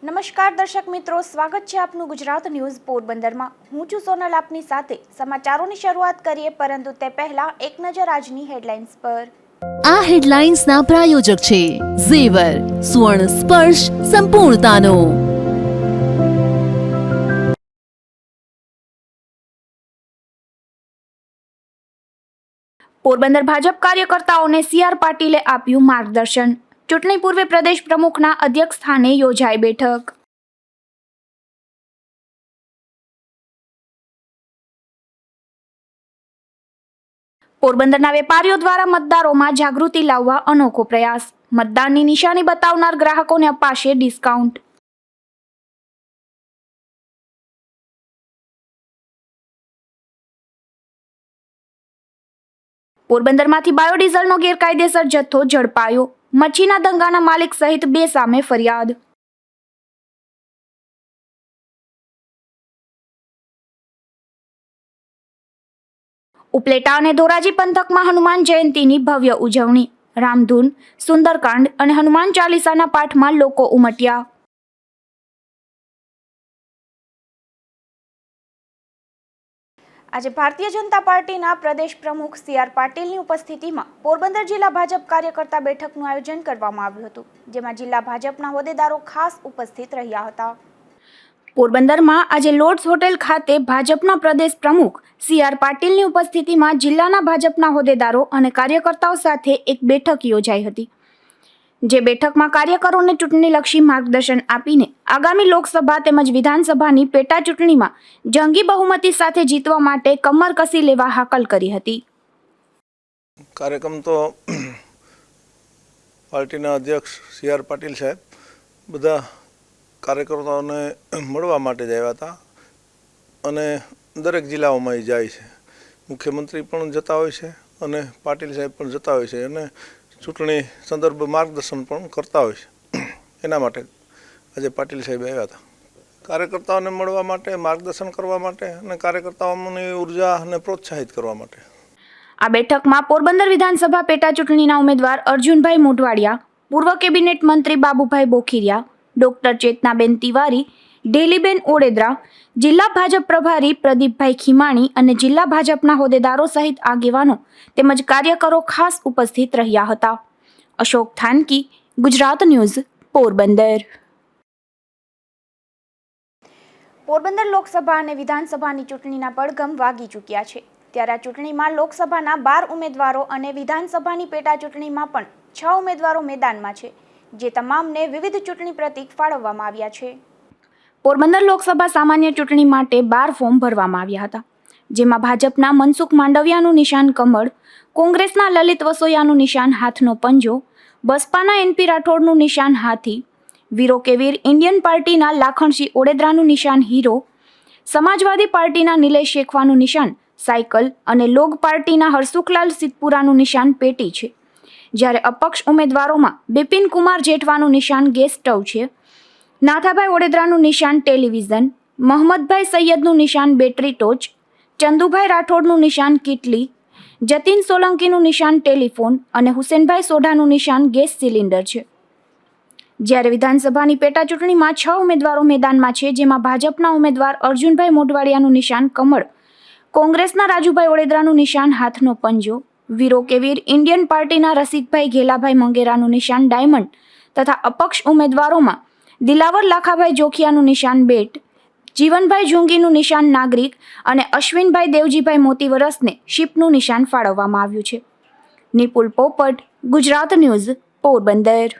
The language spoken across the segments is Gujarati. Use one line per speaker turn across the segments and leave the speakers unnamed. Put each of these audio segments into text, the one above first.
નમસ્કાર દર્શક મિત્રો, સ્વાગત છે આપનું ગુજરાત ન્યૂઝ પોરબંદરમાં। હું છું સોનલ, આપની સાથે સમાચારોની શરૂઆત કરીએ, પરંતુ તે પહેલા એક નજર આજની હેડલાઇન્સ પર।
આ હેડલાઇન્સના પ્રાયોજક છે ઝેવર, સ્વર્ણ સ્પર્શ સંપૂર્ણતાનો।
પોરબંદર ભાજપ કાર્યકર્તાઓને સીઆર પાટીલે આપ્યું માર્ગદર્શન। ચૂંટણી પૂર્વે પ્રદેશ પ્રમુખના અધ્યક્ષ સ્થાને યોજાઈ બેઠક। પોરબંદરના વેપારીઓ દ્વારા મતદારોમાં જાગૃતિ લાવવા અનોખો પ્રયાસ। મતદાનની નિશાની બતાવનાર ગ્રાહકોને અપાશે ડિસ્કાઉન્ટ। પોરબંદરમાંથી બાયોડીઝલનો ગેરકાયદેસર જથ્થો ઝડપાયો। મચ્છીના દંગાના માલિક સહિત 2 સામે ફરિયાદ। ઉપલેટા અને ધોરાજી પંથકમાં હનુમાન જયંતીની ભવ્ય ઉજવણી। રામધૂન, સુંદરકાંડ અને હનુમાન ચાલીસાના પાઠમાં લોકો ઉમટ્યા। આજે ભારતીય જનતા પાર્ટીના પ્રદેશ પ્રમુખ સીઆર પાટીલની ઉપસ્થિતિમાં પોરબંદર જિલ્લા ભાજપ કાર્યકર્તા બેઠકનું આયોજન કરવામાં આવ્યું હતું, જેમાં જિલ્લા ભાજપના હોદ્દેદારો ખાસ ઉપસ્થિત રહ્યા હતા। પોરબંદરમાં આજે લોર્ડ્સ હોટેલ ખાતે ભાજપના પ્રદેશ પ્રમુખ સીઆર પાટીલની ઉપસ્થિતિમાં જિલ્લાના ભાજપના હોદ્દેદારો અને કાર્યકર્તાઓ સાથે એક બેઠક યોજાઈ હતી, જે બેઠકમાં કાર્યકરોને ચૂંટણીલક્ષી માર્ગદર્શન આપીને આગામી લોકસભા તેમજ વિધાનસભાની પેટા ચૂંટણીમાં જંગી બહુમતી સાથે જીતવા માટે કમર કસી લેવા હાકલ કરી હતી।
કાર્યક્રમ તો પાર્ટીના અધ્યક્ષ સીઆર પાટીલ સાહેબ બધા કાર્યકર્તાઓને મળવા માટે જ આવ્યા હતા અને દરેક જિલ્લાઓમાં એ જાય છે। મુખ્યમંત્રી પણ જતા હોય છે અને પાટીલ સાહેબ પણ જતા હોય છે અને ચૂંટણી સંદર્ભ માર્ગદર્શન પણ કરતા હોય છે। એના માટે આજે પાટીલ સાહેબ આવ્યા હતા, કાર્યકર્તાઓને મળવા માટે, માર્ગદર્શન કરવા માટે અને કાર્યકર્તાઓની ઉર્જા અને પ્રોત્સાહિત કરવા માટે।
આ બેઠકમાં પોરબંદર વિધાનસભા પેટા ચૂંટણીના ઉમેદવાર અર્જુનભાઈ મોઢવાડિયા, પૂર્વ કેબિનેટ મંત્રી બાબુભાઈ બોખીરિયા, ડોક્ટર ચેતનાબેન તિવારી, ઢેલીબેન ઓડેદરા, જિલ્લા ભાજપ પ્રભારી પ્રદીપભાઈ ખીમાણી અને જિલ્લા ભાજપના હોદ્દેદારો સહિત આગેવાનો તેમજ કાર્યકરો ખાસ ઉપસ્થિત રહ્યા હતા। અશોક થાનકી, ગુજરાત ન્યૂઝ, પોરબંદર। પોરબંદર લોકસભા અને વિધાનસભાની ચૂંટણીના પડઘમ વાગી ચૂક્યા છે, ત્યારે આ ચૂંટણીમાં લોકસભાના 12 ઉમેદવારો અને વિધાનસભાની પેટા ચૂંટણીમાં પણ 6 ઉમેદવારો મેદાનમાં છે, જે તમામને વિવિધ ચૂંટણી પ્રતીક ફાળવવામાં આવ્યા છે। પોરબંદર લોકસભા સામાન્ય ચૂંટણી માટે 12 ફોર્મ ભરવામાં આવ્યા હતા, જેમાં ભાજપના મનસુખ માંડવિયાનું નિશાન કમળ, કોંગ્રેસના લલિત વસોયાનું નિશાન હાથનો પંજો, બસપાના એનપી રાઠોડનું નિશાન હાથી, વીરો કે વીર ઇન્ડિયન પાર્ટીના લાખણસિંહ ઓડેદરાનું નિશાન હીરો, સમાજવાદી પાર્ટીના નિલેશ શેખવાનું નિશાન સાયકલ અને લોગ પાર્ટીના હરસુખલાલ સિદ્ધપુરાનું નિશાન પેટી છે, જ્યારે અપક્ષ ઉમેદવારોમાં બિપિન કુમાર જેઠવાનું નિશાન ગેસ સ્ટવ છે, નાથાભાઈ ઓડેદરાનું નિશાન ટેલિવિઝન, મોહમ્મદભાઈ સૈયદનું નિશાન બેટરી ટોચ, ચંદુભાઈ રાઠોડનું નિશાન કીટલી, જતીન સોલંકીનું નિશાન ટેલિફોન અને હુસેનભાઈ સોઢાનું નિશાન ગેસ સિલિન્ડર છે। જ્યારે વિધાનસભાની પેટા ચૂંટણીમાં 6 ઉમેદવારો મેદાનમાં છે, જેમાં ભાજપના ઉમેદવાર અર્જુનભાઈ મોઢવાડિયાનું નિશાન કમળ, કોંગ્રેસના રાજુભાઈ ઓડેદરાનું નિશાન હાથનો પંજો, વીરો કે વીર ઇન્ડિયન પાર્ટીના રસિકભાઈ ઘેલાભાઈ મંગેરાનું નિશાન ડાયમંડ તથા અપક્ષ ઉમેદવારોમાં દિલાવર લાખાભાઈ જોખિયાનું નિશાન બેટ, જીવનભાઈ જુંગીનું નિશાન નાગરિક અને અશ્વિનભાઈ દેવજીભાઈ મોતીવરસને શિપનું નિશાન ફાળવવામાં આવ્યું છે। નિપુલ પોપટ, ગુજરાત ન્યૂઝ, પોરબંદર।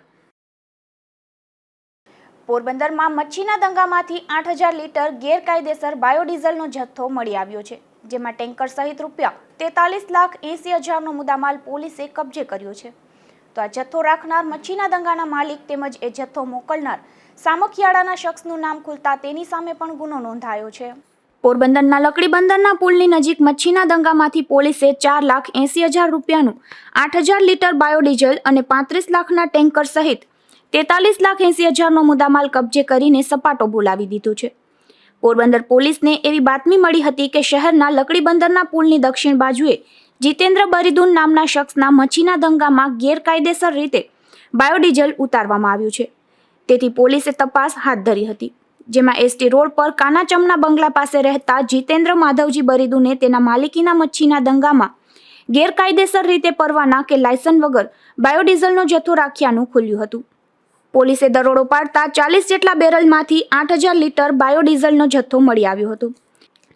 પોરબંદરમાં મચ્છીના દંગામાંથી 8000 લીટર ગેરકાયદેસર બાયોડીઝલનો જથ્થો મળી આવ્યો છે, જેમાં ટેન્કર સહિત ₹43,80,000નો મુદ્દામાલ પોલીસે કબજે કર્યો છે। તો આ જથ્થો રાખનાર મચ્છીના દંગાના માલિક તેમજ એ જથ્થો મોકલનાર સામખિયાળાના શખ્સનું નામ ખુલતા તેની સામે પણ ગુનો નોંધાયો છે। પોરબંદરના લકડી બંદરના પુલની નજીક મચ્છીના દંગામાંથી પોલીસે ₹4,80,000નું 8000 લીટર બાયોડીઝલ અને 35 લાખના ટેન્કર સહિત ₹43,80,000નો મુદ્દામાલ કબજે કરીને સપાટો બોલાવી દીધો છે। પોરબંદર પોલીસને એવી બાતમી મળી હતી કે શહેરના લકડી બંદરના પુલની દક્ષિણ બાજુએ જીતેન્દ્ર બરીદુન નામના શખ્સના મચ્છીના દંગામાં ગેરકાયદેસર રીતે બાયોડીઝલ ઉતારવામાં આવ્યું છે, તેથી પોલીસે તપાસ હાથ ધરી હતી, જેમાં એસટી રોડ પર કાનાચમના બંગલા પાસે રહેતા જીતેન્દ્ર માધવજી બરીદુને તેના માલિકીના મચ્છીના દંગામાં ગેરકાયદેસર રીતે પરવાના કે લાયસન્સ વગર બાયોડીઝલનો જથ્થો રાખ્યાનું ખુલ્યું હતું. પોલીસે દરોડો પાડતા 40 જેટલા બેરલમાંથી 8,000 લીટર બાયોડીઝલનો જથ્થો મળી આવ્યો હતો,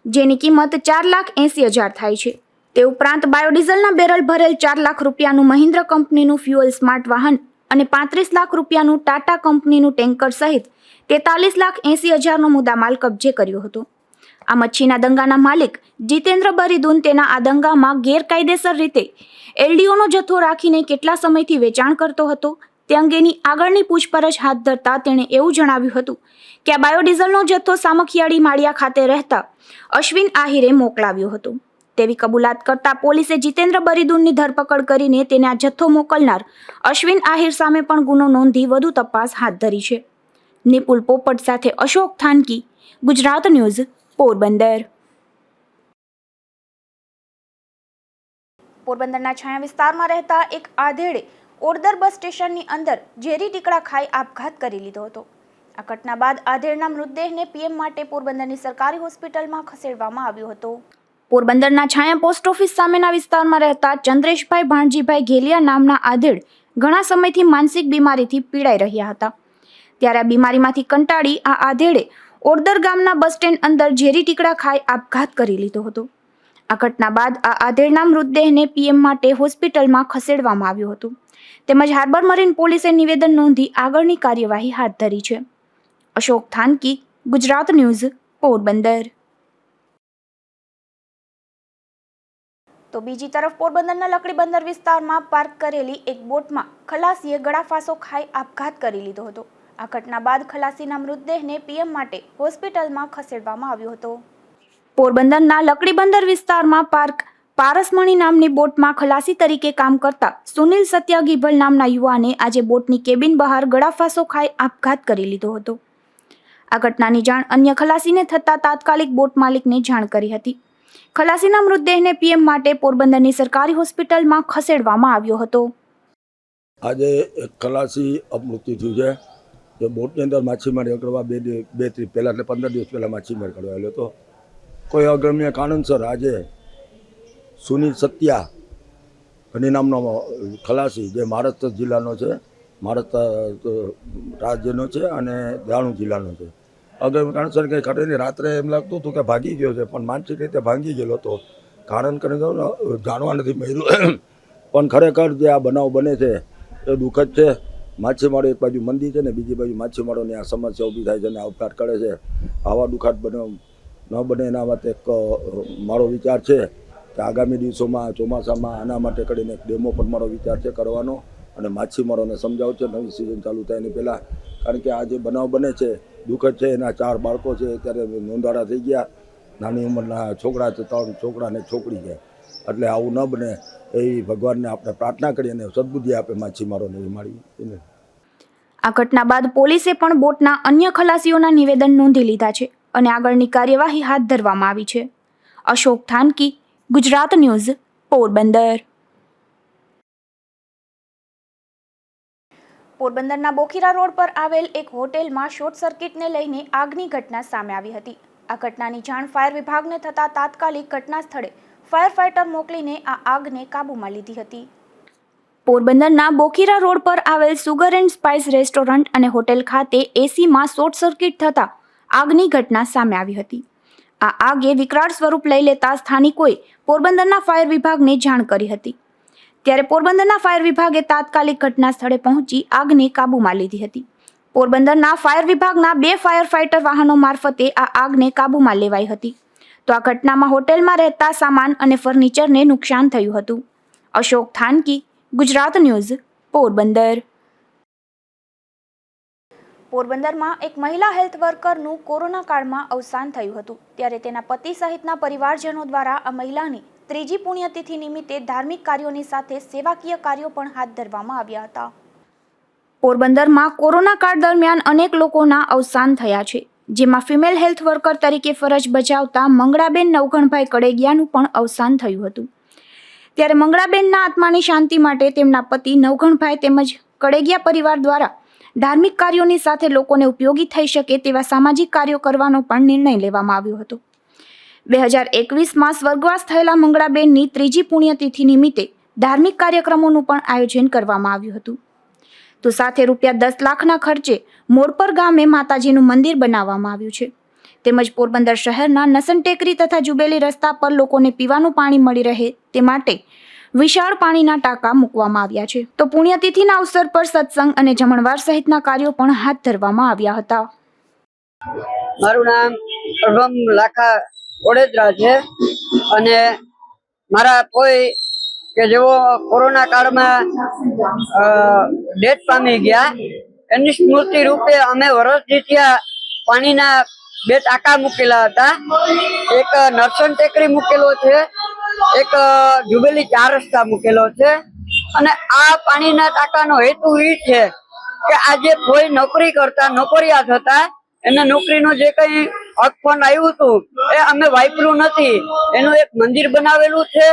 જેની કિંમત 4,80,000 થાય છે. તે ઉપરાંત બાયોડીઝલના બેરલ ભરેલ 4 લાખ રૂપિયાનું મહિન્દ્ર કંપનીનું ફ્યુઅલ સ્માર્ટ વાહન અને 35 લાખ રૂપિયાનું ટાટા કંપનીનું ટેન્કર સહિત 43,80,000નો મુદ્દામાલ કબજે કર્યો હતો. આ મચ્છીના દંગાના માલિક જીતેન્દ્ર બરીદુન તેના આ દંગામાં ગેરકાયદેસર રીતે એલડીઓનો જથ્થો રાખીને કેટલા સમયથી વેચાણ કરતો હતો તે અંગેની આગળની પૂછપરછ હાથ ધરતા તેણે એવું જણાવ્યું હતું કે આ બાયોડીઝલનો જથ્થો સામખિયાળી માળિયા ખાતે રહેતા અશ્વિન આહિરે મોકલાવ્યો હતો તેવી કબૂલાત કરતા પોલીસે જીતેન્દ્ર બરીદુનની ધરપકડ કરીને તેને આ જથ્થો મોકલનાર અશ્વિન આહિર સામે પણ ગુનો નોંધી વધુ તપાસ હાથ ધરી છે. નિપુલ પોપટ સાથે અશોક થાનકી, ગુજરાત ન્યૂઝ, પોરબંદર. પોરબંદરના છાયા વિસ્તારમાં રહેતા એક આધેડે ઓડદર બસ સ્ટેશનની અંદર ઝેરી ટીકડા ખાઈ આપઘાત કરી લીધો હતો. આ ઘટના બાદ આધેડના મૃતદેહને પીએમ માટે પોરબંદરની સરકારી હોસ્પિટલમાં ખસેડવામાં આવ્યો હતો. પોરબંદરના છાયા પોસ્ટ ઓફિસ સામેના વિસ્તારમાં રહેતા ચંદ્રેશભાઈ ભાણજીભાઈ ઘેલિયા નામના આધેડ ઘણા સમયથી માનસિક બીમારીથી પીડાઈ રહ્યા હતા. ત્યારે આ બીમારીમાંથી કંટાળી આ આધેડે ઓડદર ગામના બસ સ્ટેન્ડ અંદર ઝેરી ટીકડા ખાઈ આપઘાત કરી લીધો હતો. આ ઘટના બાદ આ આધેડના મૃતદેહને પીએમ માટે હોસ્પિટલમાં ખસેડવામાં આવ્યો હતો, તેમજ હાર્બર મરીન પોલીસે નિવેદન નોંધી આગળની કાર્યવાહી હાથ ધરી છે. અશોક થાનકી, ગુજરાત ન્યૂઝ, પોરબંદર. તો બીજી તરફ પોરબંદરના લકડીબંદર વિસ્તારમાં પાર્ક કરેલી એક બોટમાં ખલાસીએ ગળાફાંસો ખાઈ આપઘાત કરી લીધો હતો. આ ઘટના બાદ ખલાસીના મૃતદેહને પીએમ માટે હોસ્પિટલમાં ખસેડવામાં આવ્યો હતો. પોરબંદરના લકડીબંદર વિસ્તારમાં પારસમણી નામની બોટમાં ખલાસી તરીકે કામ કરતા સુનિલ સત્યા ગીભલ નામના યુવાને આજે બોટની કેબિન બહાર ગળાફાંસો ખાઈ આપઘાત કરી લીધો હતો. આ ઘટનાની જાણ અન્ય ખલાસીને થતાં તાત્કાલિક બોટ માલિકને જાણ કરી હતી. ખલાસીના મૃતદેહને પીએમ માટે પોરબંદરની સરકારી હોસ્પિટલમાં ખસેડવામાં આવ્યો હતો.
આજે એક ખલાસી મૃત્યુ થયું છે. જે બોટની અંદર માછીમારી કરવા બે ત્રીસ પહેલાં એટલે 15 દિવસ પહેલાં માછીમારી કરવા આવેલો હતો. કોઈ અગમ્ય કારણસર આજે સુનિલ સત્યા ઘણી નામનો ખલાસી જે મહારાષ્ટ્ર જિલ્લાનો છે, મહારાષ્ટ્ર રાજ્યનો છે અને દાણુ જિલ્લાનો છે. અગમ્ય કારણસર કંઈ ઘટે નહીં. રાત્રે એમ લાગતું હતું કે ભાગી ગયો છે, પણ માનસિક રીતે ભાંગી ગયેલો હતો. કારણ કરીને જાણવા નથી મળ્યું. પણ ખરેખર જે આ બનાવ બને છે એ દુઃખદ છે. માછીમારો એક બાજુ મંદી છે ને બીજી બાજુ માછીમારોની આ સમસ્યા ઊભી થાય છે અને આપઘાત કરે છે. આવા દુઃખદ બનાવ ન બને એના માટે એક મારો વિચાર છે કે આગામી દિવસોમાં ચોમાસામાં આના માટે કરીને એક ડેમો પણ મારો વિચાર છે કરવાનો અને માછીમારોને સમજાવું છે નવી સિઝન ચાલુ થાય એની પહેલાં. કારણ કે આ જે બનાવ બને છે દુઃખદ છે. એના 4 બાળકો છે, અત્યારે નોંધાડા થઈ ગયા. નાની ઉંમરના છોકરા છે, 3 છોકરા ને છોકરી છે. એટલે આવું ન બને એવી ભગવાનને આપણે પ્રાર્થના કરીએ અને સદબુદ્ધિ આપે માછીમારોને મારી.
આ ઘટના બાદ પોલીસે પણ બોટના અન્ય ખલાસીઓના નિવેદન નોંધી લીધા છે અને આગળની કાર્યવાહી હાથ ધરવામાં આવી છે. અશોક થાનકી, ગુજરાત ન્યૂઝ, પોરબંદર. પોરબંદરના બોખીરા રોડ પર આવેલ એક હોટેલમાં શોર્ટ સર્કિટને લઈને આગની ઘટના સામે આવી હતી. આ ઘટનાની જાણ ફાયર વિભાગને થતાં તાત્કાલિક ઘટના સ્થળે ફાયર ફાઇટર મોકલીને આ આગને કાબૂમાં લીધી હતી. પોરબંદરના બોખીરા રોડ પર આવેલ સુગર એન્ડ સ્પાઇસ રેસ્ટોરન્ટ અને હોટેલ ખાતે એસીમાં શોર્ટ સર્કિટ થતાં આગની ઘટના સામે આવી હતી. આ આગે વિકરાળ સ્વરૂપ લઈ લેતા સ્થાનિકોએ પોરબંદરના ફાયર વિભાગને જાણ કરી હતી. ત્યારે પોરબંદરના ફાયર વિભાગે તાત્કાલિક ઘટના સ્થળે પહોંચી આગને કાબૂમાં લીધી હતી. પોરબંદરના ફાયર વિભાગના 2 ફાયર ફાઇટર વાહનો મારફતે આ આગને કાબૂમાં લેવાઈ હતી. તો આ ઘટનામાં હોટેલમાં રહેતા સામાન અને ફર્નિચરને નુકસાન થયું હતું. અશોક થાનકી, ગુજરાત ન્યૂઝ, પોરબંદર. પોરબંદરમાં એક મહિલા હેલ્થ વર્કરનું કોરોના કાળમાં અવસાન થયું હતું. ત્યારે તેના પતિ સહિતના પરિવારજનો દ્વારા આ મહિલાની 3જી પુણ્યતિથિ નિમિત્તે ધાર્મિક કાર્યોની સાથે સેવાકીય કાર્યો પણ હાથ ધરવામાં આવ્યા હતા. પોરબંદરમાં કોરોના કાળ દરમિયાન અનેક લોકોના અવસાન થયા છે, જેમાં ફિમેલ હેલ્થ વર્કર તરીકે ફરજ બજાવતા મંગળાબેન નવઘણભાઈ કડેગિયાનું પણ અવસાન થયું હતું. ત્યારે મંગળાબેનના આત્માની શાંતિ માટે તેમના પતિ નવઘણભાઈ તેમજ કડેગિયા પરિવાર દ્વારા ધાર્મિક કાર્યોની સાથે લોકોને ઉપયોગી થઈ શકે તેવા સામાજિક કાર્યો કરવાનો પણ નિર્ણય લેવામાં આવ્યો હતો. 2021માં સ્વર્ગવાસ થયેલા મંગળાબેનની ત્રીજી પુણ્યતિથિ નિમિત્તે ધાર્મિક કાર્યક્રમોનું પણ આયોજન કરવામાં આવ્યું હતું. તો સાથે ₹10 લાખના ખર્ચે મોરપર ગામે માતાજીનું મંદિર બનાવવામાં આવ્યું છે. તેમજ પોરબંદર શહેરના નસન ટેકરી તથા જુબેલી રસ્તા પર લોકોને પીવાનું પાણી મળી રહે તે માટે વિશાળ પાણીના ટાંકા મૂકવામાં આવ્યા છે. તો પુણ્યતિથિના અવસર પર સત્સંગ અને જમણવાર સહિતના કાર્યો પણ હાથ ધરવામાં આવ્યા હતા.
મારું નામ પ્રભમ લાખા ઓડેદરા છે અને મારા કોઈ કે જેઓ કોરોના કાળમાં ડેથ પામી ગયા એની સ્મૃતિ રૂપે અમે વર્ષ જીત્યા પાણીના 2 ટાંકા મૂકેલા હતા. એક નરસણ ટેકરી મૂકેલો છે, એક જુબેલી 4 રસ્તા મૂકેલો છે. અને આ પાણીના ટાંકાનો હેતુ એ છે કે આજે કોઈ નોકરી કરતા નોકરિયાત હતા એને નોકરીનું જે કઈ હક ફંડ આવ્યું હતું એ અમે વાપર્યું નથી. એનું એક મંદિર બનાવેલું છે,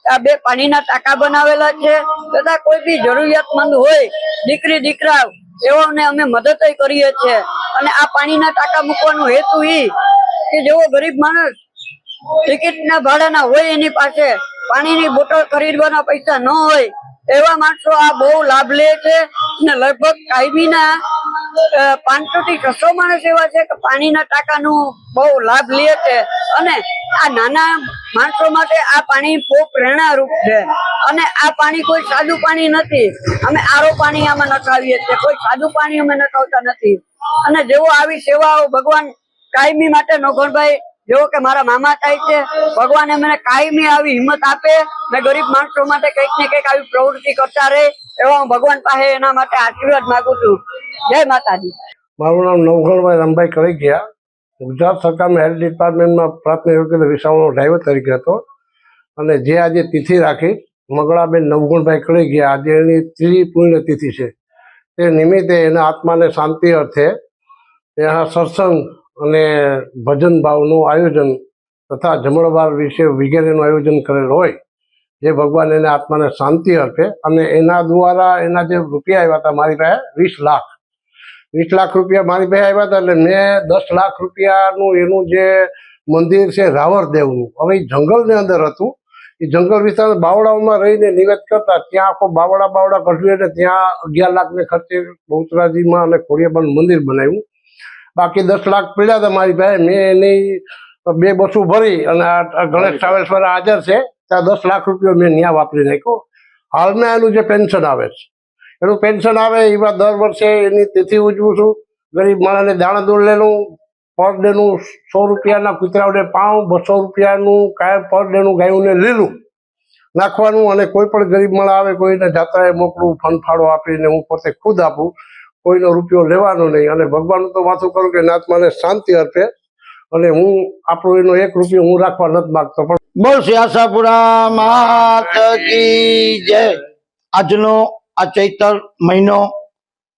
આ 2 પાણીના ટાંકા બનાવેલા છે તથા કોઈ બી જરૂરિયાતમંદ હોય દીકરી દીકરા એઓને અમે મદદ કરીએ છીએ. અને આ પાણીના ટાંકા મૂકવાનો હેતુ એ કે જેવો ગરીબ માણસ ટિકિટના ભાડાના હોય એની પાસે પાણીની બોટલ ખરીદવાના પૈસા ન હોય એવા માણસો આ બહુ લાભ લે છે. અને લગભગ કાયમીના 500 થી 600 માણસ એવા છે કે પાણીના ટાંકાનું બહુ લાભ લે છે. અને આ નાના માણસો માટે આ પાણી બહુ પ્રેરણારૂપ છે. અને આ પાણી કોઈ સાદું પાણી નથી. અમે આરો પાણી આમાં નખાવીએ છીએ, કોઈ સાદું પાણી અમે નખાવતા નથી. અને જેવો આવી સેવાઓ ભગવાન કાયમી માટે નોઘણભાઈ જેવો કે મારા મામા થાય છે, ભગવાન એમને કાયમી આવી હિંમત આપે ને ગરીબ માણસો માટે કંઈક ને કંઈક આવી પ્રવૃત્તિ કરતા રહે એવા હું ભગવાન પાસે એના માટે આશીર્વાદ માંગુ છું. જય માતાજી.
મારું નામ નવઘણભાઈ રામભાઈ કળેગિયા. ગુજરાત સરકારના હેલ્થ ડિપાર્ટમેન્ટમાં પ્રાથમિક આરોગ્ય વિભાગનો ડ્રાઈવર તરીકે હતો અને જે આજે તિથિ રાખી મંગળાબેન નવઘણભાઈ કળેગિયા, આજે એની ત્રીજી પુણ્યતિથિ છે. તે નિમિત્તે એના આત્માને શાંતિ અર્થે એના સત્સંગ અને ભજન ભાવનું આયોજન તથા જમણવાર વિશે વગેરેનું આયોજન કરેલ હોય, જે ભગવાન એને આત્માને શાંતિ અર્થે. અને એના દ્વારા એના જે રૂપિયા આવ્યા હતા મારી પાસે 20 લાખ રૂપિયા મારી પાસે આવ્યા હતા. એટલે મેં 10 લાખ રૂપિયાનું એનું જે મંદિર છે રાવરદેવનું, હવે એ જંગલની અંદર હતું, એ જંગલ વિસ્તાર બાવડાઓમાં રહીને નિવેદ કરતા, ત્યાં આખો બાવડા કઢવી એટલે ત્યાં 11 લાખને ખર્ચે બહુચરાજીમાં અને ખોડિયાબાનું મંદિર બનાવ્યું. બાકી 10 લાખ પડ્યા હતા મારી પાસે. મેં એની 2 બસો ભરી અને આ ગણેશ ટ્રાવેલ્સ વાળા હાજર છે ત્યાં 10 લાખ રૂપિયા મેં ત્યાં વાપરી નાખ્યો. હાલમાં એનું જે પેન્શન આવે છે એનું પેન્શન આવે એમાં દર વર્ષે એની તિથિ ઉજવું છું. ગરીબ માણસને દાણા દૂધ લેલું, પર ડેનું 100 રૂપિયાના કૂતરાઓને પાઉં, 200 રૂપિયાનું કાયમ પર ડેનું ગાયોને લીલું નાખવાનું. અને કોઈ પણ ગરીબ માણસ આવે કોઈને જાત્રાએ મોકલું, ફંડફાળો આપીને હું પોતે ખુદ આપું, કોઈનો રૂપિયો લેવાનો નહીં. અને ભગવાનનું તો વાતું કરું કે આત્માને શાંતિ અર્પે. અને હું આપણો એનો 1 રૂપિયો હું રાખવા નથી માગતો. પણ
બોલ આશાપુરા માત કી જય. આજનો આ ચૈત્ર મહિનો,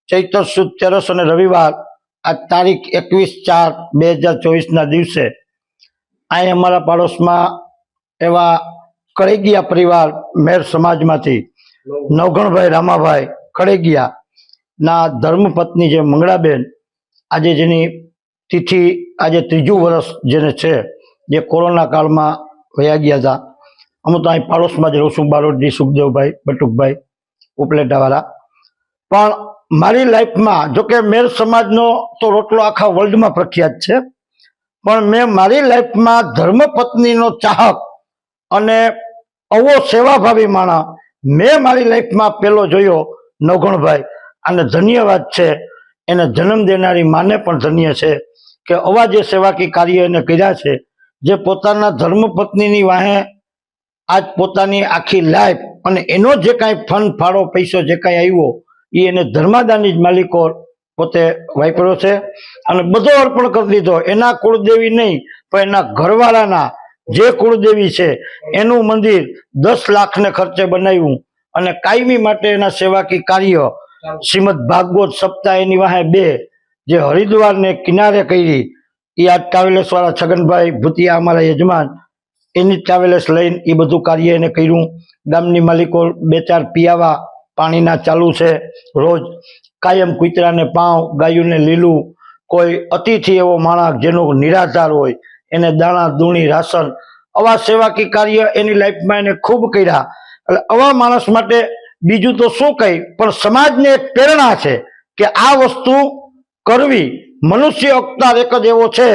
ચૈત્ર સુદ 13 અને રવિવાર, આ તારીખ 21/4/2024ના દિવસે અહીં અમારા પાડોશમાં એવા કળેગિયા પરિવાર મેર સમાજમાંથી નવઘણભાઈ રામાભાઈ કળેગિયા ના ધર્મપત્ની જે મંગળાબેન, આજે જેની તિથિ આજે 3જું વર્ષ જેને છે, જે કોરોના કાળમાં વયા ગયા હતા. હું તો અહીં પાડોશમાં જ રહું છું, બારોટજી સુખદેવભાઈ બટુકભાઈ ઉપલેટાવાળા. પણ મારી લાઈફમાં, જોકે મેર સમાજનો તો રોટલો આખા વર્લ્ડમાં પ્રખ્યાત છે, પણ મેં મારી લાઈફમાં ધર્મપત્નીનો ચાહક અને આવો સેવાભાવી માણસ મેં મારી લાઈફમાં પહેલો જોયો નવઘણભાઈ. અને ધન્યવાદ છે એને જન્મ દેનારી માને પણ ધન્ય છે કે આવા જે સેવાકી કાર્ય એને કર્યા છે, જે પોતાના ધર્મપત્નીની વાહે આજ પોતાની આખી લાઈફ અને એનો જે કાંઈ ફંડ ફાળો પૈસો જે કાંઈ આવ્યો એ એને ધર્માદાની જ માલિકો પોતે વાપર્યો છે અને બધો અર્પણ કરી દીધો. એના કુળદેવી નહીં પણ એના ઘરવાળાના જે કુળદેવી છે એનું મંદિર 10 લાખને ખર્ચે બનાવ્યું. અને કાયમી માટે એના સેવાકી કાર્ય શ્રીમદ ભાગવત સપ્તાહ એની વાહે 2 જે હરિદ્વારને કિનારે કરી, એ આ ટ્રાવેલર્સ વાળા છગનભાઈ ભૂતિયા અમારા યજમાન, એની ટ્રાવેલર્સ લઈને એ બધું કાર્ય એને કર્યું. ગામની માલિકો 2-4 પિયાવા પાણીના ચાલુ છે રોજ. કાયમ કૂતરાને પાઉં, ગાયુંને લીલું, કોઈ અતિથિ એવો માણસ જેનો નિરાધાર હોય એને દાણા દૂણી રાશન, આવા સેવાકીય કાર્ય એની લાઈફમાં એને ખૂબ કર્યા. એટલે આવા માણસ માટે બીજું તો શું કહી, પણ સમાજને એક પ્રેરણા છે કે આ વસ્તુ કરવી. મનુષ્ય અવતાર એક જ એવો છે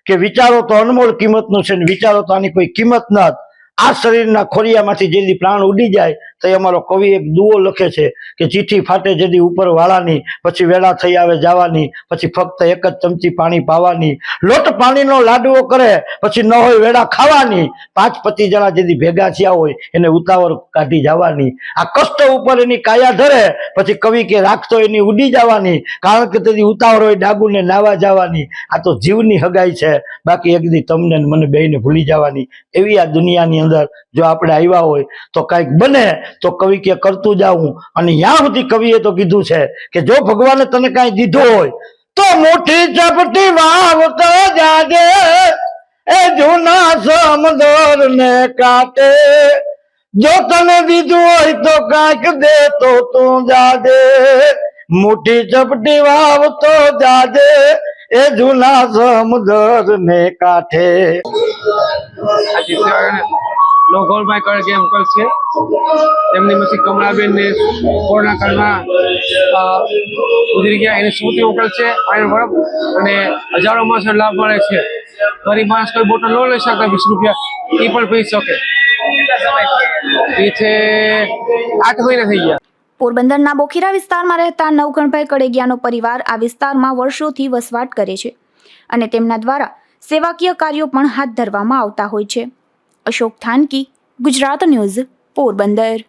કે વિચારો તો અનમોલ કિંમતનું છે ને વિચારો તો આની કોઈ કિંમત નથી. આ શરીરના ખોરિયામાંથી જેથી પ્રાણ ઉડી જાય તો અમારો કવિ એક દુઓ લખે છે કે ચીઠી ફાટે જેથી ઉપર વાળાની, પછી વેળા થઈ આવે જવાની, પછી ફક્ત એક જ ચમચી પાણી પાવાની, લોટ પાણીનો લાડવો કરે પછી ન હોય વેળા ખાવાની, 5 પતિ જણા જેથી ભેગા થયા હોય એને ઉતાવળ કાઢી જવાની. આ કષ્ટ ઉપર એની કાયા ધરે પછી કવિ કે રાખતો એની ઉડી જવાની, કારણ કે તેથી ઉતાવળ હોય ડાગુને નાવા જવાની. આ તો જીવની હગાઈ છે, બાકી એક દી તમને ને મને બેયને ભૂલી જવાની. એવી આ દુનિયાની અંદર જો આપણે આવ્યા હોય તો કંઈક બને તો કવિ કે કરતું જાવું. અને ત્યાં સુધી કવિએ તો કીધું છે કે જો ભગવાને તને કાંઈ દીધું હોય તો મોટી ચપટી વાવતો જાજે, એ જૂના સમદર ને કાંઠે. જો તને દીધું હોય તો કાંઈક દે તો તું જાજે, મોટી ચપટી વાવતો જાજે, એ જૂના સમદર ને કાંઠે.
ગોલભાઈ કળગે અંકલ છે, તેમની પછી કમળાબેન ને કોરોના કાળમાં ગુજરી ગયા એની સ્મૃતિ અંકલ છે. બરફ અને હજારો માણસો લાભ મળે છે. ગરીબ માણસ કોઈ બોટલ ન લઈ શકે 20 રૂપિયા, એ પણ પી શકે. એ છે 8 મહિના થઈ ગયા.
પોરબંદરના બોખીરા વિસ્તારમાં રહેતા નવઘણભાઈ કડેગિયાનો પરિવાર આ વિસ્તારમાં વર્ષોથી વસવાટ કરે છે અને તેમના દ્વારા સેવાકીય કાર્યો પણ હાથ ધરવામાં આવતા હોય છે. અશોક થાનકી, ગુજરાત ન્યૂઝ, પોરબંદર.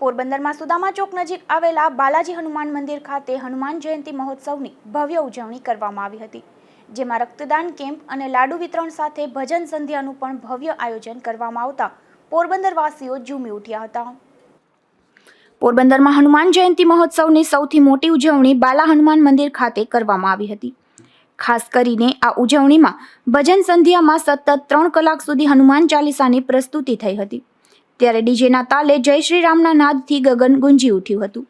પોરબંદરમાં સુદામા ચોક નજીક આવેલા બાલાજી હનુમાન મંદિર ખાતે હનુમાન જયંતિ મહોત્સવની ભવ્ય ઉજવણી કરવામાં આવી હતી, જેમાં રક્તદાન કેમ્પ અને લાડુ વિતરણ સાથે ભજન સંધ્યાનું પણ ભવ્ય આયોજન કરવામાં આવતા પોરબંદરવાસીઓ ઝૂમી ઉઠ્યા હતા. પોરબંદરમાં હનુમાન જયંતિ મહોત્સવની સૌથી મોટી ઉજવણી બાલા હનુમાન મંદિર ખાતે કરવામાં આવી હતી. ખાસ કરીને આ ઉજવણીમાં ભજન સંધ્યામાં સતત 3 કલાક સુધી હનુમાન ચાલીસાની પ્રસ્તુતિ થઈ હતી. ત્યારે ડીજેના તાલે જય શ્રી રામના નાદથી ગગન ગુંજી ઉઠ્યું હતું.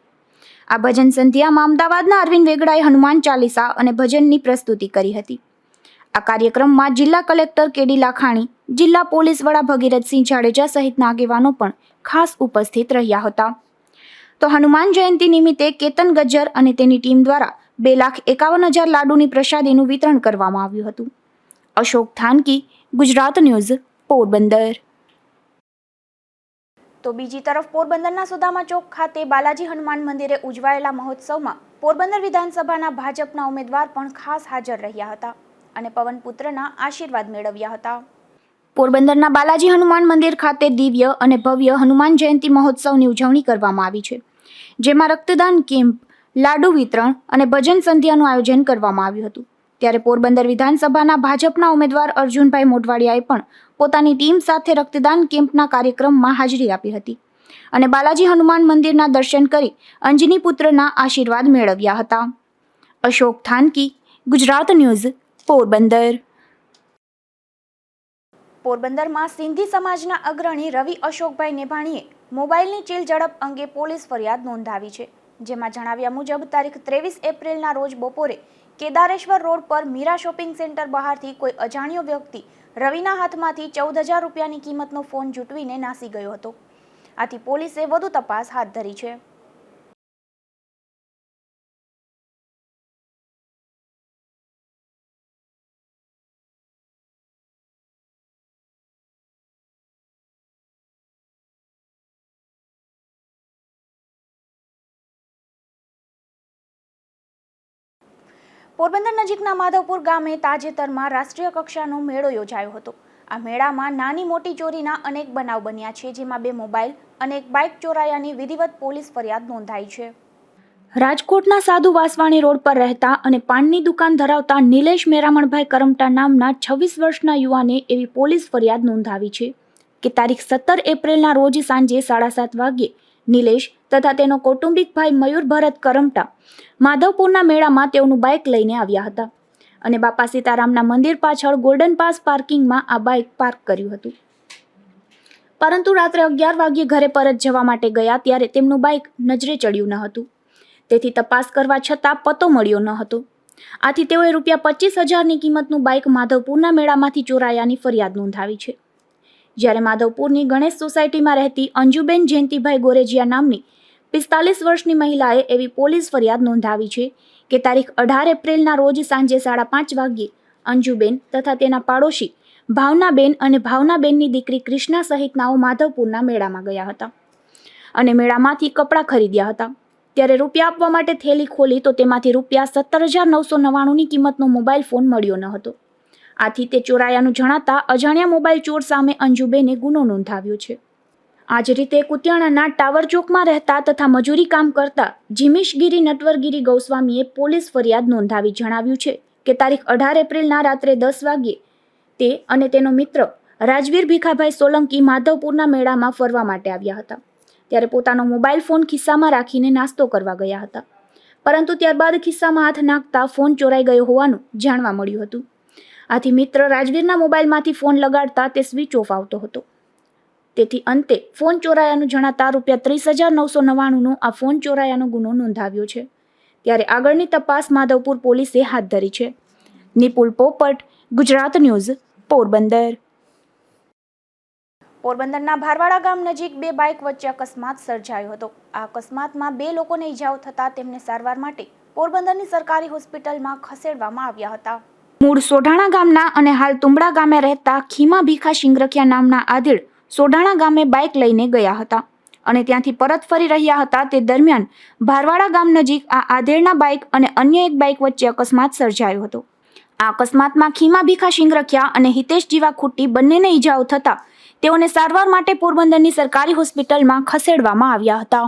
આ ભજન સંધ્યામાં અમદાવાદના અરવિંદ વેગડાએ હનુમાન ચાલીસા અને ભજનની પ્રસ્તુતિ કરી હતી. આ કાર્યક્રમમાં જિલ્લા કલેક્ટર કેડી લાખાણી, જિલ્લા પોલીસ વડા ભગીરથસિંહ જાડેજા સહિતના આગેવાનો પણ ખાસ ઉપસ્થિત રહ્યા હતા. તો હનુમાન જયંતિ નિમિત્તે કેતન ગજ્જર અને તેની ટીમ દ્વારા 2,51,000 લાડુની પ્રસાદીનું વિતરણ કરવામાં આવ્યું હતું. અશોક થાનકી, ગુજરાત ન્યૂઝ, પોરબંદર. તો બીજી તરફ પોરબંદરના સુદામા ચોક ખાતે બાલાજી હનુમાન મંદિરે ઉજવાયેલા મહોત્સવમાં પોરબંદર વિધાનસભાના ભાજપના ઉમેદવાર પણ ખાસ હાજર રહ્યા હતા અને પવનપુત્રના આશીર્વાદ મેળવ્યા હતા. પોરબંદરના બાલાજી હનુમાન મંદિર ખાતે દિવ્ય અને ભવ્ય હનુમાન જયંતિ મહોત્સવની ઉજવણી કરવામાં આવી છે, જેમાં રક્તદાન કેમ્પ, લાડુ વિતરણ અને ભજન સંધ્યાનું આયોજન કરવામાં આવ્યું હતું. ત્યારે પોરબંદર વિધાનસભાના ભાજપના ઉમેદવાર અર્જુનભાઈ મોઢવાડિયાએ પણ પોતાની ટીમ સાથે રક્તદાન કેમ્પના કાર્યક્રમમાં હાજરી આપી હતી અને બાલાજી હનુમાન મંદિરના દર્શન કરી અંજની પુત્રના આશીર્વાદ મેળવ્યા હતા. અશોક થાનકી, ગુજરાત ન્યૂઝ, પોરબંદર. પોરબંદરમાં સિંધી સમાજના અગ્રણી રવિ અશોકભાઈ નેભાણીએ મોબાઈલની ચીલ ઝડપ અંગે પોલીસ ફરિયાદ નોંધાવી છે, જેમાં જણાવ્યા મુજબ તારીખ 23 એપ્રિલના રોજ બપોરે કેદારેશ્વર રોડ પર મીરા શોપિંગ સેન્ટર બહારથી કોઈ અજાણ્યો વ્યક્તિ રવિના હાથમાંથી 14,000 રૂપિયાની કિંમતનો ફોન ઝૂંટવીને નાસી ગયો હતો. આથી પોલીસે વધુ તપાસ હાથ ધરી છે. પોરબંદર નજીકના માધવપુર ગામે તાજેતરમાં રાષ્ટ્રીય કક્ષાનો મેળો યોજાયો હતો. આ મેળામાં નાની મોટી ચોરીના અનેક બનાવ બન્યા છે, જેમાં 2 મોબાઈલ અને 1 બાઇક ચોરાયાની વિધિવત પોલીસ ફરિયાદ નોંધાઈ છે. રાજકોટના સાધુ વાસવાણી રોડ પર રહેતા અને પાનની દુકાન ધરાવતા નિલેશ મેરામણભાઈ કરમટા નામના 26 વર્ષના યુવાને એવી પોલીસ ફરિયાદ નોંધાવી છે કે તારીખ 17 એપ્રિલના રોજ સાંજે 7:30 વાગ્યે નિલેશ તથા તેનો કૌટુંબિક ભાઈ મયુર ભરત કરમટા માધવપુરના મેળામાં તેઓનું બાઇક લઈને આવ્યા હતા અને બાપા સીતારામના મંદિર પાછળ ગોલ્ડન પાસ પાર્કિંગમાં આ બાઇક પાર્ક કર્યું હતું. પરંતુ રાત્રે 11 વાગ્યે ઘરે પરત જવા માટે ગયા ત્યારે તેમનું બાઇક નજરે ચડ્યું ન હતું. તેથી તપાસ કરવા છતાં પતો મળ્યો ન હતો. આથી તેઓએ ₹25,000ની કિંમતનું બાઇક માધવપુરના મેળામાંથી ચોરાયાની ફરિયાદ નોંધાવી છે. જ્યારે માધવપુરની ગણેશ સોસાયટીમાં રહેતી અંજુબેન જયંતિભાઈ ગોરેજીયા નામની 45 વર્ષની મહિલાએ એવી પોલીસ ફરિયાદ નોંધાવી છે કે તારીખ 18 એપ્રિલના રોજ સાંજે 5:30 વાગ્યે અંજુબેન તથા તેના પાડોશી ભાવનાબેન અને ભાવનાબેનની દીકરી ક્રિષ્ના સહિતનાઓ માધવપુરના મેળામાં ગયા હતા અને મેળામાંથી કપડાં ખરીદ્યા હતા. ત્યારે રૂપિયા આપવા માટે થેલી ખોલી તો તેમાંથી ₹17,999ની કિંમતનો મોબાઈલ ફોન મળ્યો ન હતો. આથી તે ચોરાયાનું જણાતા અજાણ્યા મોબાઈલ ચોર સામે અંજુબેને ગુનો નોંધાવ્યો છે. આ જ રીતે કુતિયાણાના ટાવર ચોકમાં રહેતા તથા મજૂરી કામ કરતા જીમીશગીરી નટવરગીરી ગૌસ્વામીએ પોલીસ ફરિયાદ નોંધાવી જણાવ્યું છે કે તારીખ 18 એપ્રિલના રાત્રે 10 વાગ્યે તે અને તેનો મિત્ર રાજવીર ભીખાભાઈ સોલંકી માધવપુરના મેળામાં ફરવા માટે આવ્યા હતા. ત્યારે પોતાનો મોબાઈલ ફોન ખિસ્સામાં રાખીને નાસ્તો કરવા ગયા હતા, પરંતુ ત્યારબાદ ખિસ્સામાં હાથ નાખતા ફોન ચોરાઈ ગયો હોવાનું જાણવા મળ્યું હતું. આથી મિત્ર રાજવીરના મોબાઈલમાંથી ફોન લગાડતા તે સ્વિચ ઓફ આવતો હતો. તેથી અંતે ફોન ચોરાયાનું જણાતા ₹30,999નો આ ફોન ચોરાયાનો ગુનો નોંધાવ્યો છે. ત્યારે આગળની તપાસ માધવપુર પોલીસે હાથ ધરી છે. નિપુલ પોપટ, ગુજરાત ન્યૂઝ, પોરબંદર. પોરબંદરના ભારવાડા ગામ નજીક બે બાઇક વચ્ચે અકસ્માત સર્જાયો હતો. આ અકસ્માતમાં 2 લોકોને ઈજાઓ થતાં તેમને સારવાર માટે પોરબંદરની સરકારી હોસ્પિટલમાં ખસેડવામાં આવ્યા હતા. મૂળ સોઢાણા ગામના અને હાલ તુંબડા ગામે રહેતા ખીમા ભીખા શિંગરખિયા નામના આધેડ સોઢાણા ગામે બાઇક લઈને ગયા હતા અને ત્યાંથી પરત ફરી રહ્યા હતા. તે દરમિયાન ભારવાડા ગામ નજીક આ આધેડના બાઇક અને અન્ય એક બાઇક વચ્ચે અકસ્માત સર્જાયો હતો. આ અકસ્માતમાં ખીમા ભીખા શિંગરખિયા અને હિતેશ જીવા ખુટ્ટી બંનેને ઈજાઓ થતા તેઓને સારવાર માટે પોરબંદરની સરકારી હોસ્પિટલમાં ખસેડવામાં આવ્યા હતા.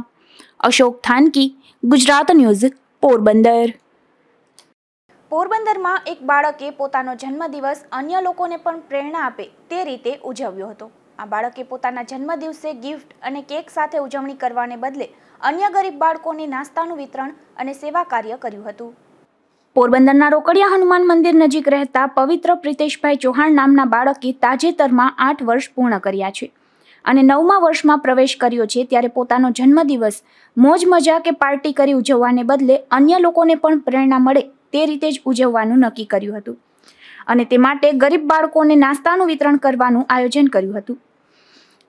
અશોક થાનકી, ગુજરાત ન્યૂઝ, પોરબંદર. પોરબંદરમાં એક બાળકે પોતાનો જન્મદિવસ અન્ય લોકોને પણ પ્રેરણા આપે તે રીતે ઉજવ્યો હતો. આ બાળકે પોતાના જન્મદિવસે ગિફ્ટ અને કેક સાથે ઉજવણી કરવાને બદલે અન્ય ગરીબ બાળકોને નાસ્તાનું વિતરણ અને સેવા કાર્ય કર્યું હતું. પોરબંદરના રોકડિયા હનુમાન મંદિર નજીક રહેતા પવિત્ર પ્રિતેશભાઈ ચૌહાણ નામના બાળકે તાજેતરમાં 8 વર્ષ પૂર્ણ કર્યા છે અને 9મા વર્ષમાં પ્રવેશ કર્યો છે. ત્યારે પોતાનો જન્મદિવસ મોજ મજા કે પાર્ટી કરી ઉજવવાને બદલે અન્ય લોકોને પણ પ્રેરણા મળે તે રીતે જ ઉજવવાનું નક્કી કર્યું હતું અને તે માટે ગરીબ બાળકોને નાસ્તાનું વિતરણ કરવાનું આયોજન કર્યું હતું.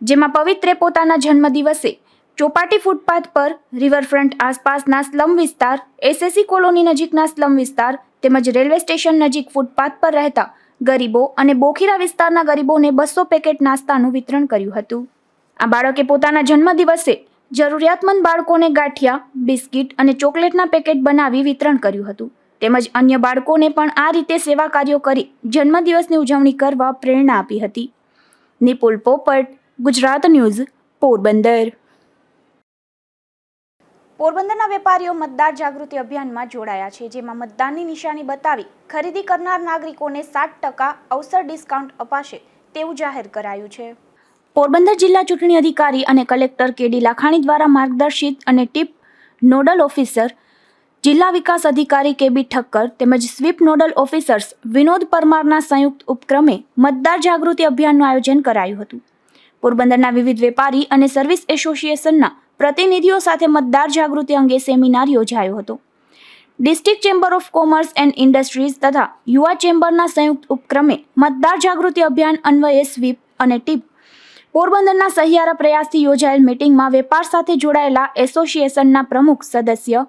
જેમાં પવિત્રે પોતાના જન્મદિવસે ચોપાટી ફૂટપાથ પર, રિવરફ્રન્ટ આસપાસના સ્લમ વિસ્તાર, એસએસસી કોલોની નજીકના સ્લમ વિસ્તાર તેમજ રેલવે સ્ટેશન નજીક ફૂટપાથ પર રહેતા ગરીબો અને બોખીરા વિસ્તારના ગરીબોને 200 પેકેટ નાસ્તાનું વિતરણ કર્યું હતું. આ બાળકે પોતાના જન્મદિવસે જરૂરિયાતમંદ બાળકોને ગાંઠિયા, બિસ્કિટ અને ચોકલેટના પેકેટ બનાવી વિતરણ કર્યું હતું તેમજ અન્ય બાળકોને પણ આ રીતે સેવા કાર્યો કરી જન્મદિવસની ઉજવણી કરવા પ્રેરણા આપી હતી. નિપુલ પોપટ, ગુજરાત ન્યૂઝ, પોરબંદર. પોરબંદરના વેપારીઓ મતદાર જાગૃતિ અભિયાનમાં જોડાયા છે, જેમાં મતદાનની નિશાની બતાવી ખરીદી કરનાર નાગરિકોને 7% અવસર ડિસ્કાઉન્ટ અપાશે તેવું જાહેર કરાયું છે. પોરબંદર જિલ્લા ચૂંટણી અધિકારી અને કલેક્ટર કેડી લાખાણી દ્વારા માર્ગદર્શિત અને ટીપ નોડલ ઓફિસર જિલ્લા વિકાસ અધિકારી કેબી ઠક્કર તેમજ સ્વીપ નોડલ ઓફિસર્સ વિનોદ પરમારના સંયુક્ત ઉપક્રમે મતદાર જાગૃતિ અભિયાનનું આયોજન કરાયું હતું. પોરબંદરના વિવિધ વેપારી અને સર્વિસ એસોસિએશનના પ્રતિનિધિઓ સાથે મતદાર જાગૃતિ અંગે સેમિનાર યોજાયો હતો. District chamber of commerce and industries તથા યુવા ચેમ્બરના સંયુક્ત ઉપક્રમે મતદાર જાગૃતિ અભિયાન અન્વયે સ્વીપ અને ટીપ પોરબંદરના સહિયારા પ્રયાસથી યોજાયેલ મીટિંગમાં વેપાર સાથે જોડાયેલા એસોસિએશનના પ્રમુખ સદસ્ય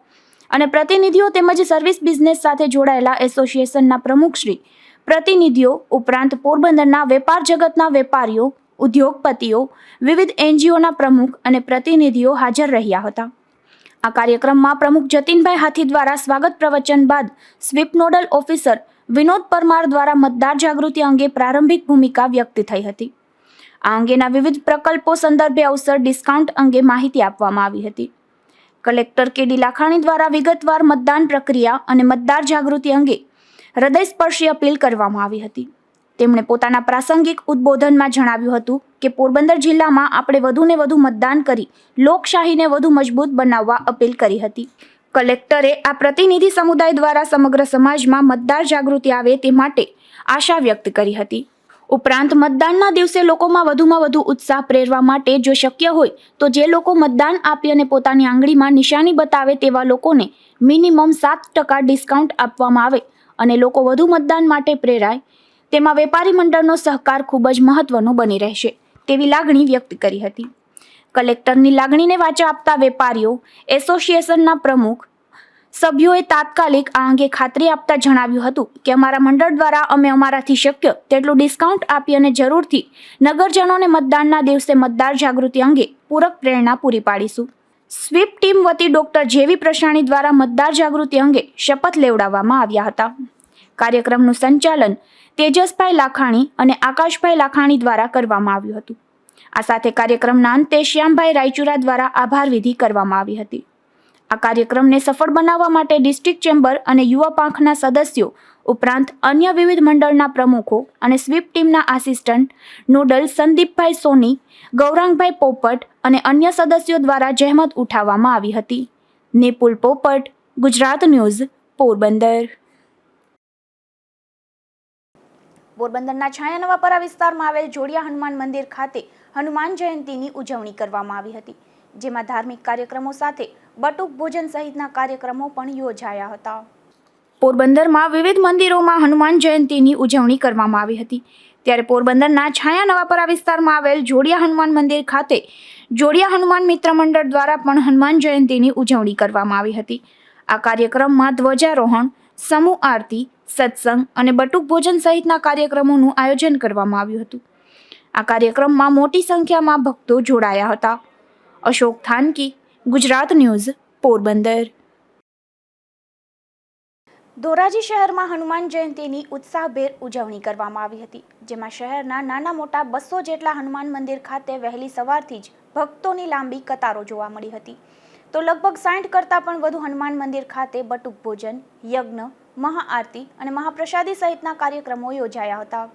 અને પ્રતિનિધિઓ તેમજ સર્વિસ બિઝનેસ સાથે જોડાયેલા એસોસિએશનના પ્રમુખશ્રી, પ્રતિનિધિઓ ઉપરાંત પોરબંદરના વેપાર જગતના વેપારીઓ, ઉદ્યોગપતિઓ, વિવિધ એનજીઓના પ્રમુખ અને પ્રતિનિધિઓ હાજર રહ્યા હતા. આ કાર્યક્રમમાં પ્રમુખ જતીનભાઈ હાથી દ્વારા સ્વાગત પ્રવચન બાદ SVEEP nodal officer Vinod Parmar દ્વારા મતદાર જાગૃતિ અંગે પ્રારંભિક ભૂમિકા વ્યક્ત થઈ હતી. આ અંગેના વિવિધ પ્રકલ્પો સંદર્ભે અવસર ડિસ્કાઉન્ટ અંગે માહિતી આપવામાં આવી હતી. કલેક્ટર કેડી લાખાણી દ્વારા વિગતવાર મતદાન પ્રક્રિયા અને મતદાર જાગૃતિ અંગે હૃદયસ્પર્શી અપીલ કરવામાં આવી હતી. તેમણે પોતાના પ્રાસંગિક ઉદ્બોધનમાં જણાવ્યું હતું કે પોરબંદર જિલ્લામાં આપણે વધુને વધુ મતદાન કરી લોકશાહીને વધુ મજબૂત બનાવવા અપીલ કરી હતી. કલેક્ટરે આ પ્રતિનિધિ સમુદાય દ્વારા સમગ્ર સમાજમાં મતદાર જાગૃતિ આવે તે માટે આશા વ્યક્ત કરી હતી. ઉપરાંત મતદાનના દિવસે લોકોમાં વધુમાં વધુ ઉત્સાહ પ્રેરવા માટે જો શક્ય હોય તો જે લોકો મતદાન આપી અને પોતાની આંગળીમાં નિશાની બતાવે તેવા લોકોને મિનિમમ 7% ડિસ્કાઉન્ટ આપવામાં આવે અને લોકો વધુ મતદાન માટે પ્રેરાય તેમાં વેપારી મંડળનો સહકાર ખૂબ જ મહત્વનો બની રહેશે તેવી લાગણી વ્યક્ત કરી હતી. કલેક્ટરની લાગણીને વાચા આપતા વેપારીઓ એસોસિએશનના પ્રમુખ સભ્યોએ તાત્કાલિક આ અંગે ખાતરી આપતા જણાવ્યું હતું કે અમારા મંડળ દ્વારા અમે અમારાથી શક્ય તેટલું ડિસ્કાઉન્ટ આપી અને જરૂરથી નગરજનોને મતદાનના દિવસે મતદાર જાગૃતિ અંગે પૂરક પ્રેરણા પૂરી પાડીશું. સ્વીપ ટીમ વતી ડોક્ટર જેવી પ્રશાણી દ્વારા મતદાર જાગૃતિ અંગે શપથ લેવડાવવામાં આવ્યા હતા. કાર્યક્રમનું સંચાલન તેજસભાઈ લાખાણી અને આકાશભાઈ લાખાણી દ્વારા કરવામાં આવ્યું હતું. આ સાથે કાર્યક્રમના અંતે શ્યામભાઈ રાયચુરા દ્વારા આભાર વિધિ કરવામાં આવી હતી. આ કાર્યક્રમને સફળ બનાવવા માટે ડિસ્ટ્રિક્ટ ચેમ્બર અને યુવા પાંખના સદસ્યો ઉપરાંત અન્ય વિવિધ મંડળના પ્રમુખો અને સ્વીપ ટીમના આસિસ્ટન્ટ નોડલ સંદીપભાઈ સોની, ગૌરાંગભાઈ પોપટ અને અન્ય સદસ્યો દ્વારા જહેમત ઉઠાવવામાં આવી હતી. નિપુલ પોપટ, ગુજરાત ન્યૂઝ, પોરબંદર. પોરબંદરના છાયાનવાપરા વિસ્તારમાં આવેલ જોડિયા હનુમાન મંદિર ખાતે હનુમાન જયંતીની ઉજવણી કરવામાં આવી હતી, જેમાં ધાર્મિક કાર્યક્રમો સાથે બટુક ભોજન સહિતના કાર્યક્રમો પણ યોજાયા હતા. પોરબંદરમાં વિવિધ મંદિરોમાં હનુમાન જયંતીની ઉજવણી કરવામાં આવી હતી, ત્યારે પોરબંદરના છાયાનવાપરા વિસ્તારમાં આવેલ જોડિયા હનુમાન મંદિર ખાતે જોડિયા હનુમાન મિત્ર મંડળ દ્વારા પણ હનુમાન જયંતીની ઉજવણી કરવામાં આવી હતી. આ કાર્યક્રમમાં ધ્વજારોહણ, સમૂહ આરતી, સત્સંગ અને બટુક ભોજન સહિતના કાર્યક્રમોનું આયોજન કરવામાં આવ્યું હતું. આ કાર્યક્રમમાં મોટી સંખ્યામાં ભક્તો જોડાયા હતા. અશોક થાનકી, ગુજરાત ન્યૂઝ, પોરબંદર. ધોરાજી શહેરમાં હનુમાન જયંતીની ઉત્સાહભેર ઉજવણી કરવામાં આવી હતી, જેમાં શહેરના નાના મોટા 200 જેટલા હનુમાન મંદિર ખાતે વહેલી સવારથી જ ભક્તોની લાંબી કતારો જોવા મળી હતી. તો લગભગ 60 કરતાં પણ વધુ હનુમાન મંદિર ખાતે બટુક ભોજન, યજ્ઞ, મહાઆરતી અને મહાપ્રસાદી સહિતના કાર્યક્રમો યોજાયા હતા.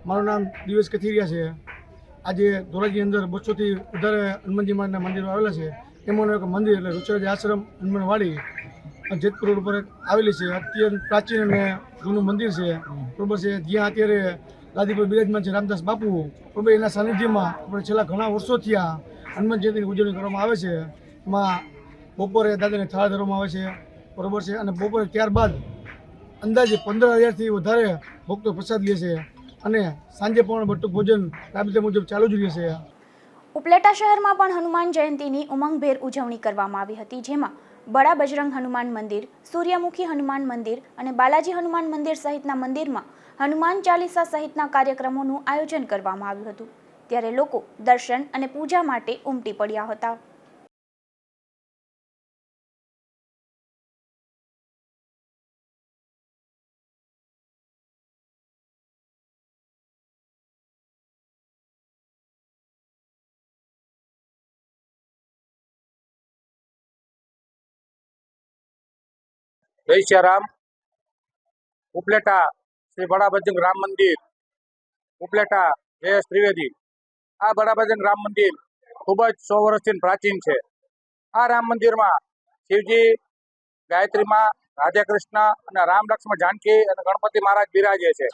મારું નામ દિવેશ કથિરિયા છે. આજે ધોરાજી અંદર 200થી વધારે હનુમાનજી મહારાજના મંદિરો આવેલા છે. એમાંનું એક મંદિર એટલે રુચરાજી આશ્રમ હનુમાનવાડી જેતપુર રોડ ઉપર આવેલી છે. અત્યંત પ્રાચીન અને જૂનું મંદિર છે, બરોબર છે, જ્યાં અત્યારે ગાદી પર બિરાજમાન છે રામદાસ બાપુ, બરોબર. એના સાનિધ્યમાં આપણે છેલ્લા ઘણા વર્ષોથી આ હનુમાન જયંતીની ઉજવણી કરવામાં આવે છે. એમાં બપોરે દાદાને થાળ ધરવામાં આવે છે, બરોબર છે, અને બપોરે ત્યારબાદ અંદાજે 15,000થી વધારે ભક્તો પ્રસાદ લે છે અને સાંજે પણ બટુક ભોજન રાબેતા મુજબ ચાલુ જ રહેશે.
ઉપલેટા શહેરમાં પણ હનુમાન જયંતીની ઉમંગભેર ઉજવણી કરવામાં આવી હતી, જેમાં બડા બજરંગ હનુમાન મંદિર, સૂર્યમુખી હનુમાન મંદિર અને બાલાજી હનુમાન મંદિર સહિતના મંદિરમાં હનુમાન ચાલીસા સહિતના કાર્યક્રમોનું આયોજન કરવામાં આવ્યું હતું, ત્યારે લોકો દર્શન અને પૂજા માટે ઉમટી પડ્યા હતા.
જય શ્રી રામ. ઉપલેટા શ્રી બડા બજરંગ રામ મંદિર, ઉપલેટા જયેશ ત્રિવેદી. આ બડા બજરંગ રામ મંદિર ખૂબ જ 100 વર્ષથી પ્રાચીન છે. આ રામ મંદિરમાં શિવજી, ગાયત્રીમાં, રાધા કૃષ્ણ અને રામ લક્ષ્મણ જાનકી અને ગણપતિ મહારાજ બિરાજે છે.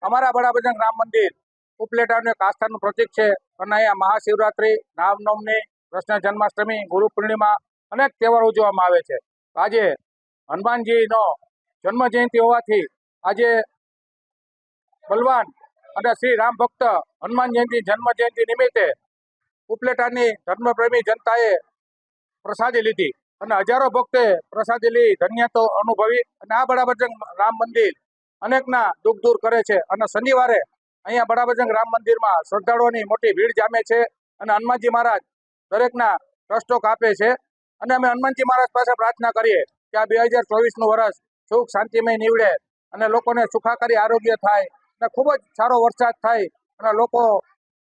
અમારા બડા બજરંગ રામ મંદિર ઉપલેટાનું એક આસ્થાનું પ્રતીક છે અને અહીંયા મહાશિવરાત્રિ, રામનવમી, કૃષ્ણ જન્માષ્ટમી, ગુરુ પૂર્ણિમા અનેક તહેવારો ઉજવવામાં આવે છે. આજે હનુમાનજીનો જન્મ જયંતિ હોવાથી આજે બલવાન અને શ્રી રામ ભક્ત હનુમાન જયંતિ જન્મ જયંતિ નિમિત્તે ઉપલેટાની ધર્મપ્રેમી જનતાએ પ્રસાદી લીધી અને હજારો ભક્તે પ્રસાદી લઈ ધન્યતા અનુભવી અને આ બડા બજરંગ રામ મંદિર અનેકના દુઃખ દૂર કરે છે. અને શનિવારે અહીંયા બડા બજરંગ રામ મંદિરમાં શ્રદ્ધાળુઓની મોટી ભીડ જામે છે અને હનુમાનજી મહારાજ દરેકના કષ્ટો કાપે છે. અને અમે હનુમાનજી મહારાજ પાસે પ્રાર્થના કરીએ કે આ 2024નું વર્ષ સુખ શાંતિમય નીવડે અને લોકોને સુખાકારી આરોગ્ય થાય અને ખૂબ જ સારો વરસાદ થાય અને લોકો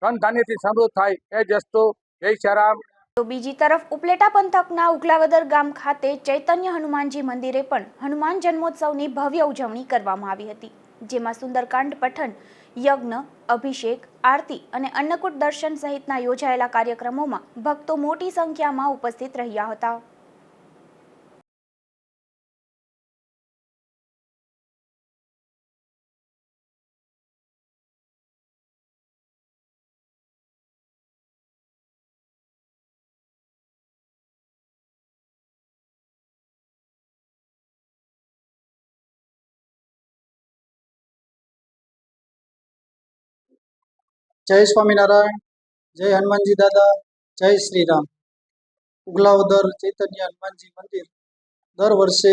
ધન ધાન્યથી સમૃદ્ધ થાય. એ જ અસ્તુ. જય શ્રી રામ.
તો બીજી તરફ ઉપલેટા પંથકના ઉગલાવદર ગામ ખાતે ચૈતન્ય હનુમાનજી મંદિરે પણ હનુમાન જન્મોત્સવની ભવ્ય ઉજવણી કરવામાં આવી હતી, જેમાં સુંદરકાંડ પઠન, યજ્ઞ, અભિષેક, આરતી અને અન્નકૂટ દર્શન સહિતના યોજાયેલા કાર્યક્રમોમાં ભક્તો મોટી સંખ્યામાં ઉપસ્થિત રહ્યા હતા.
જય સ્વામિનારાયણ, જય હનુમાનજી દાદા, જય શ્રી રામ. ઉગલાવદર ચૈતન્ય હનુમાનજી મંદિર દર વર્ષે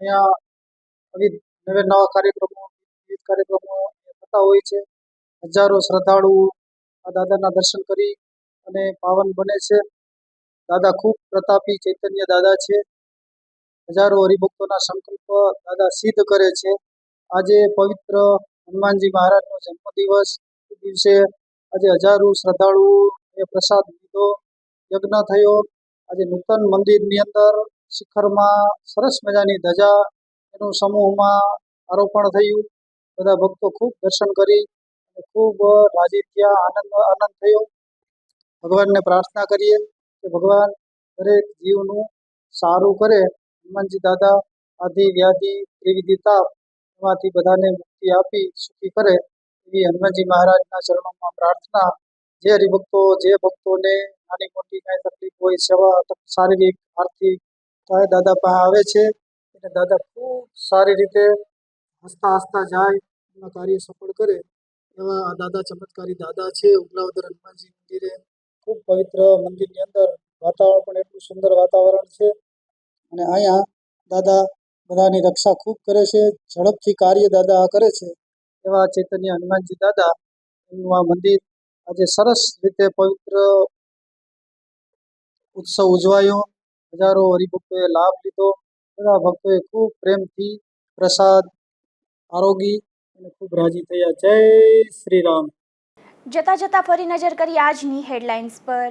અહીંયા વિવિધ નવા કાર્યક્રમો થતા હોય છે. હજારો શ્રદ્ધાળુ આ દાદાના દર્શન કરી અને પાવન બને છે. દાદા ખૂબ પ્રતાપી ચૈતન્ય દાદા છે. હજારો હરિભક્તોના સંકલ્પ દાદા સિદ્ધ કરે છે. આજે પવિત્ર હનુમાનજી મહારાજનો જન્મદિવસ દિવસે આજે હજારો શ્રદ્ધાળુઓએ પ્રસાદ લીધો, યજ્ઞ થયો. આજે નૂતન મંદિરની અંદર શિખરમાં સરસ મજાની ધજા એનું સમૂહમાં આરોપણ થયું. બધા ભક્તો ખૂબ દર્શન કરી અને ખૂબ રાજી થયા, આનંદ થયો. ભગવાનને પ્રાર્થના કરીએ કે ભગવાન દરેક જીવનું સારું કરે. હનુમાનજી દાદા આદિ વ્યાધિ ત્રિવિધિ તાપ એમાંથી બધાને મુક્તિ આપી સુખી કરે એવી હનુમાનજી મહારાજના ચરણોમાં પ્રાર્થના. જે હરિભક્તો જે ભક્તોને નાની મોટી કાંઈ તકલીફ હોય, સેવા શારીરિક આર્થિક કાંઈ દાદા પાસે આવે છે અને દાદા ખૂબ સારી રીતે હસતા જાય, એમના કાર્ય સફળ કરે એવા આ દાદા ચમત્કારી દાદા છે. ઉગલાવદર હનુમાનજી મંદિરે ખૂબ પવિત્ર મંદિરની અંદર વાતાવરણ પણ એટલું સુંદર વાતાવરણ છે અને અહીંયા દાદા બધાની રક્ષા ખૂબ કરે છે. ઝડપથી કાર્ય દાદા કરે છે એવા ચૈતન્ય હનુમાનજી દાદા એમનું આ મંદિર આજે સરસ રીતે પવિત્ર ઉત્સવ ઉજવાયો. હજારો હરિભક્તોએ લાભ લીધો. બધા ભક્તોએ ખૂબ પ્રેમથી પ્રસાદ આરોગી અને ખૂબ રાજી થયા. જય શ્રી રામ.
જતા જતા ફરી નજર કરી આજની હેડલાઇન્સ પર.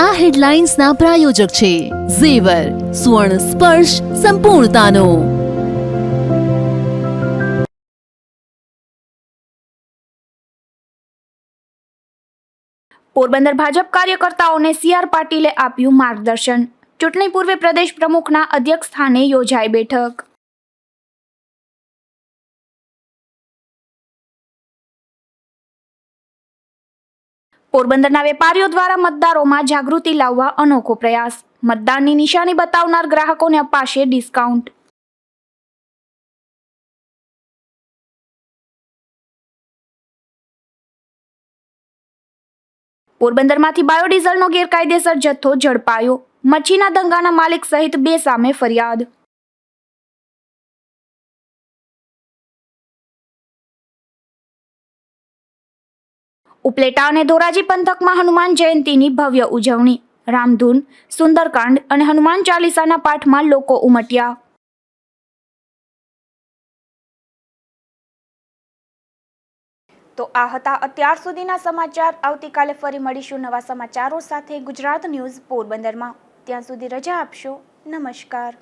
આ હેડલાઇન્સના પ્રાયોજક છે ઝેવર, સુવર્ણ સ્પર્શ સંપૂર્ણતાનો.
પોરબંદર ભાજપ કાર્યકર્તાઓને સી.આર. પાટીલે આપ્યું માર્ગદર્શન. ચૂંટણી પૂર્વે પ્રદેશ પ્રમુખના અધ્યક્ષ સ્થાને યોજાઈ બેઠક. પોરબંદરના વેપારીઓ દ્વારા મતદારોમાં જાગૃતિ લાવવા અનોખો પ્રયાસ. મતદાનની નિશાની બતાવનાર ગ્રાહકોને અપાશે ડિસ્કાઉન્ટ. પોરબંદરમાંથી બાયોડીઝલનો ગેરકાયદેસર જથ્થો ઝડપાયો. મચ્છીના દંગાના માલિક સહિત 2 સામે ફરિયાદ. ઉપલેટા અને ધોરાજી પંથકમાં હનુમાન જયંતીની ભવ્ય ઉજવણી. રામધૂન, સુંદરકાંડ અને હનુમાન ચાલીસાના પાઠમાં લોકો ઉમટ્યા. તો આ હતા અત્યાર સુધીના સમાચાર. આવતીકાલે ફરી મળીશું નવા સમાચારો સાથે ગુજરાત ન્યૂઝ પોરબંદરમાં. ત્યાં સુધી રજા આપશો. નમસ્કાર.